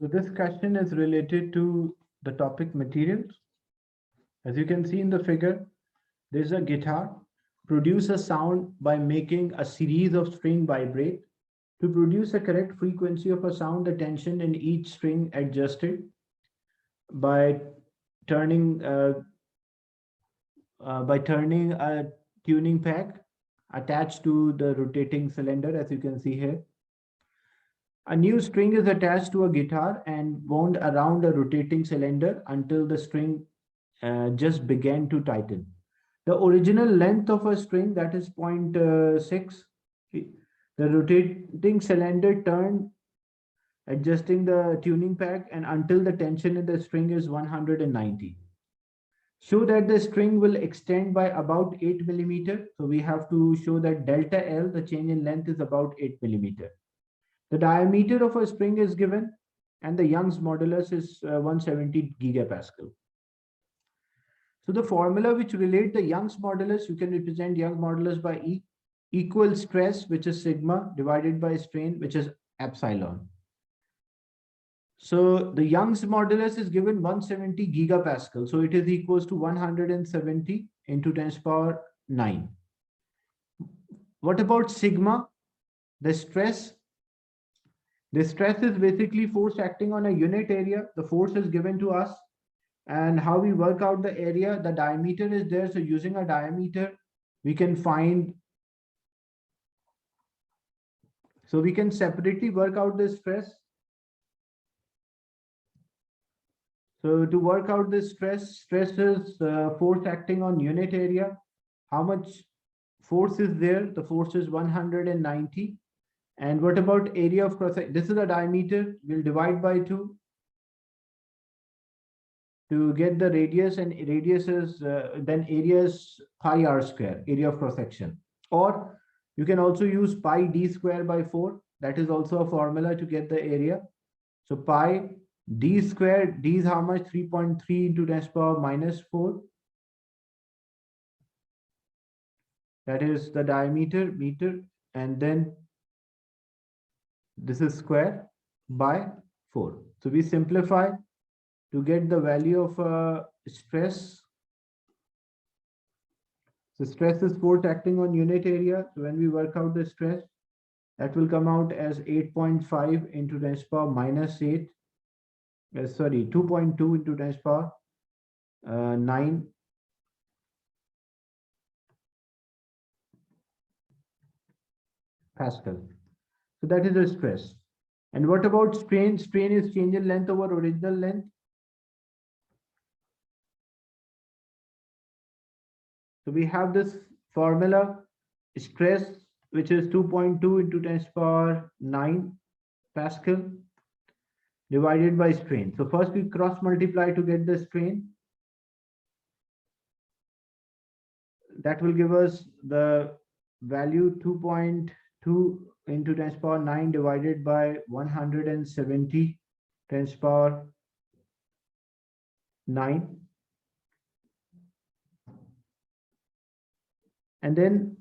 So this question is related to the topic materials. As you can see in the figure, there's a guitar. Produce a sound by making a series of string vibrate. To produce a correct frequency of a sound, the tension in each string adjusted by turning a tuning pack attached to the rotating cylinder, as you can see here. A new string is attached to a guitar and wound around a rotating cylinder until the string just began to tighten. The original length of a string, that is 0.6, the rotating cylinder turned, adjusting the tuning pack, and until the tension in the string is 190. Show that the string will extend by about 8 millimeter. So we have to show that delta L, the change in length, is about 8 millimeter. The diameter of a string is given, and the Young's modulus is 170 gigapascal. So the formula which relate the Young's modulus, you can represent Young's modulus by E equal stress, which is sigma, divided by strain, which is epsilon. So the Young's modulus is given 170 gigapascal. So it is equals to 170 into 10 to the power 9. What about sigma? The stress. The stress is basically force acting on a unit area. The force is given to us. And how we work out the area, the diameter is there. So using a diameter, we can find. So we can separately work out the stress. So to work out this stress is force acting on unit area. How much force is there? The force is 190. And what about area of cross section? This is the diameter. We'll divide by 2 to get the radius, and radius is then area is pi r square, area of cross section. Or you can also use pi d square by 4. That is also a formula to get the area. So pi d square, d is how much? 3.3 into 10 to the power minus 4. That is the diameter, meter, and then this is square by 4. So we simplify to get the value of stress. So stress is force acting on unit area. So when we work out the stress, that will come out as 8.5 into 10 to the power minus 8. Sorry, 2.2 into 10 to the power 9 Pascal. So that is the stress. And what about strain? Strain is change in length over original length. So we have this formula, stress, which is 2.2 into 10 to the power 9 Pascal divided by strain. So first we cross multiply to get the strain. That will give us the value 2.2 into 10 to the power 9 divided by 170 10 to the power 9. And then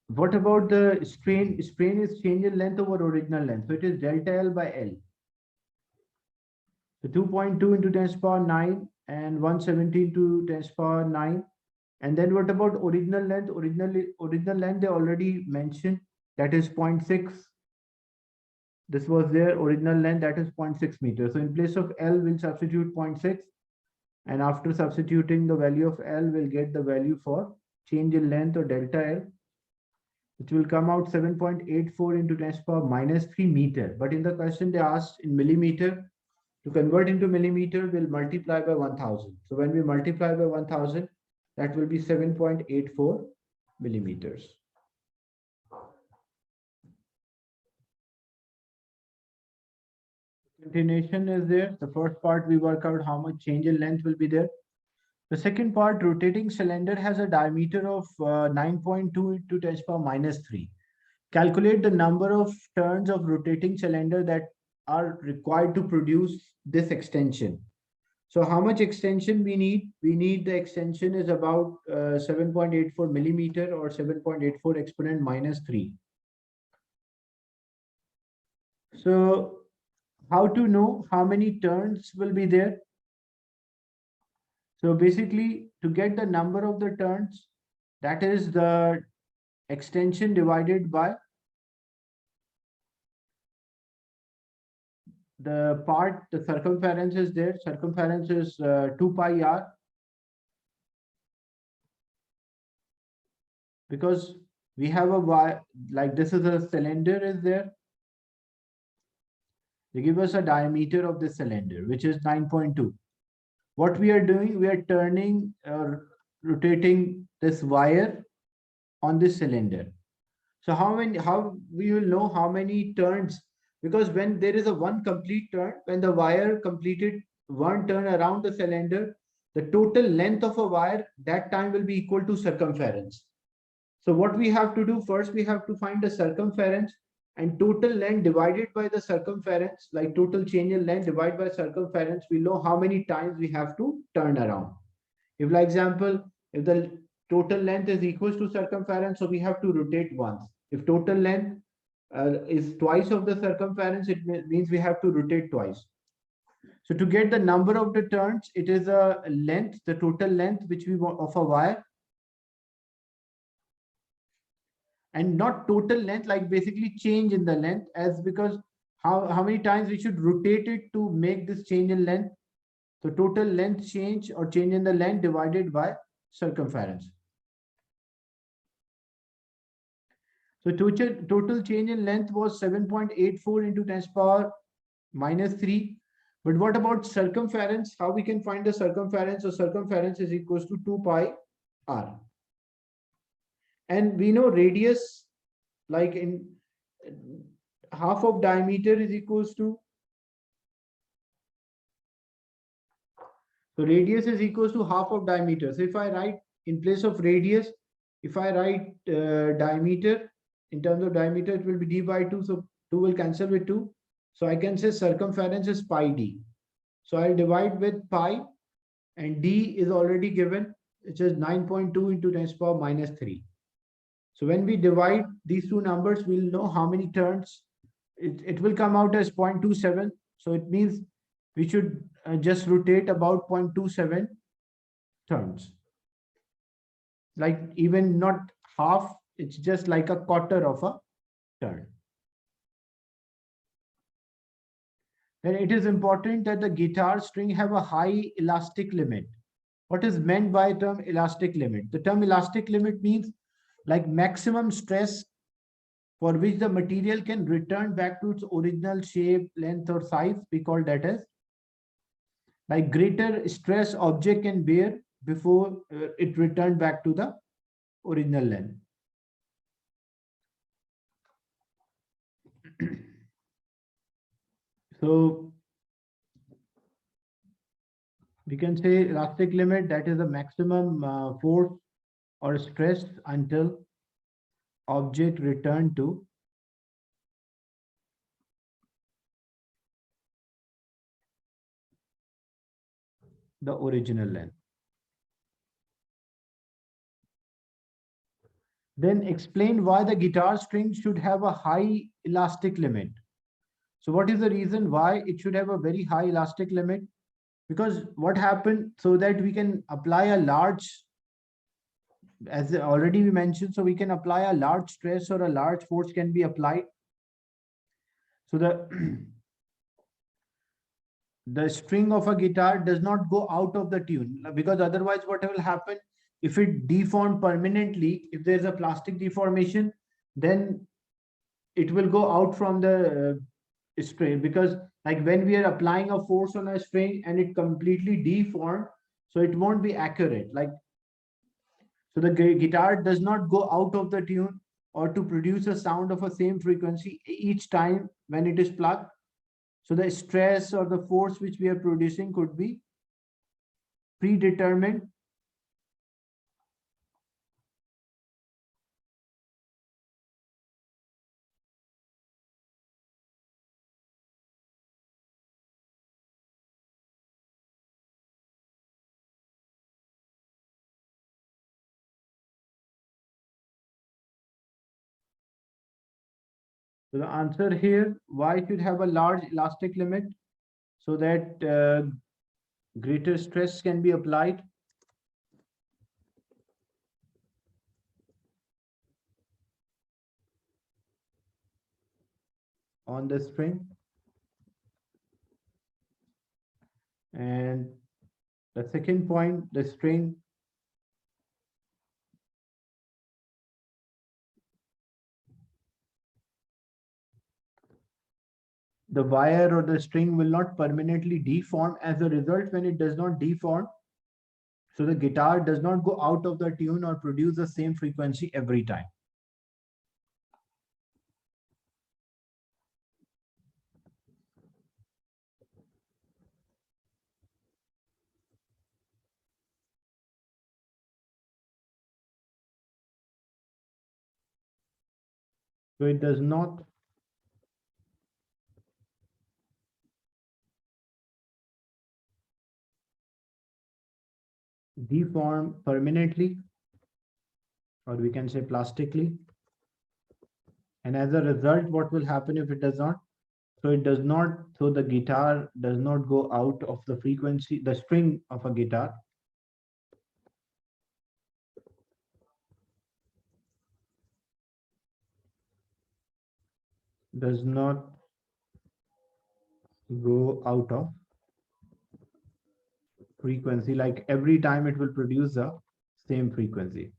what about the strain? Strain is change in length over original length. So it is delta L by L. So 2.2 into 10 to the power 9 and 170 into 10 to the power 9. And then what about original length? Original length they already mentioned, that is 0.6. This was their original length, that is 0.6 meters. So in place of L, we'll substitute 0.6. And after substituting the value of L, we'll get the value for change in length or delta L, which will come out 7.84 into 10 to the power minus 3 meter. But in the question they asked in millimeter. To convert into millimeter, we'll multiply by 1000. So when we multiply by 1000, that will be 7.84 millimeters. Continuation is there. The first part we work out how much change in length will be there. The second part, rotating cylinder has a diameter of 9.2 into 10 to the power minus 3. Calculate the number of turns of rotating cylinder that are required to produce this extension. So how much extension we need? We need the extension is about 7.84 millimeter or 7.84 exponent minus 3. So how to know how many turns will be there? So basically, to get the number of the turns, that is the extension divided by the part, the circumference is there. Circumference is 2 pi r, because we have a y, like this is a cylinder is there. They give us a diameter of the cylinder, which is 9.2. What we are doing, we are turning or rotating this wire on this cylinder. So how we will know how many turns? Because when there is a one complete turn, when the wire completed one turn around the cylinder, the total length of a wire that time will be equal to circumference. So what we have to do first, we have to find the circumference, and total length divided by the circumference, like total change in length divided by circumference, we know how many times we have to turn around. If, like example, if the total length is equals to circumference, so we have to rotate once. If total length is twice of the circumference, it means we have to rotate twice. So to get the number of the turns, it is a length, the total length which we want of a wire, and not total length, like basically change in the length, as because how many times we should rotate it to make this change in length. So total length change or change in the length divided by circumference. So total change in length was 7.84 into 10 to the power minus 3. But what about circumference? How we can find the circumference? So circumference is equals to 2 pi r. And we know radius, like in half of diameter is equals to, so radius is equals to half of diameter. So if I write in place of radius, if I write diameter, in terms of diameter, it will be d by 2. So 2 will cancel with 2. So I can say circumference is pi d. So I'll divide with pi, and d is already given, which is 9.2 into 10 to the power minus 3. So when we divide these two numbers, we'll know how many turns. It will come out as 0.27. So it means we should just rotate about 0.27 turns. Like even not half, it's just like a quarter of a turn. Then it is important that the guitar string have a high elastic limit. What is meant by term elastic limit? The term elastic limit means like maximum stress for which the material can return back to its original shape, length, or size. We call that as like greater stress object can bear before it returned back to the original length. So we can say elastic limit, that is the maximum force or stress until object return to the original length. Then explain why the guitar string should have a high elastic limit. So what is the reason why it should have a very high elastic limit? Because what happened, so that we can apply a large, as already we mentioned, so we can apply a large stress or a large force can be applied. So the string of a guitar does not go out of the tune, because otherwise what will happen, if it deform permanently, if there's a plastic deformation, then it will go out from the string, because like when we are applying a force on a string and it completely deformed, so it won't be accurate. Like, so the guitar does not go out of the tune or to produce a sound of a same frequency each time when it is plucked. So the stress or the force which we are producing could be predetermined. So the answer here, why should have a large elastic limit so that greater stress can be applied on the string. And the second point, the string the wire or the string will not permanently deform. As a result, when it does not deform, so the guitar does not go out of the tune or produce the same frequency every time. So it does not deform permanently, or we can say plastically. And as a result, what will happen if it does not? So it does not, so the guitar does not go out of the frequency, the string of a guitar does not go out of frequency, like every time it will produce the same frequency.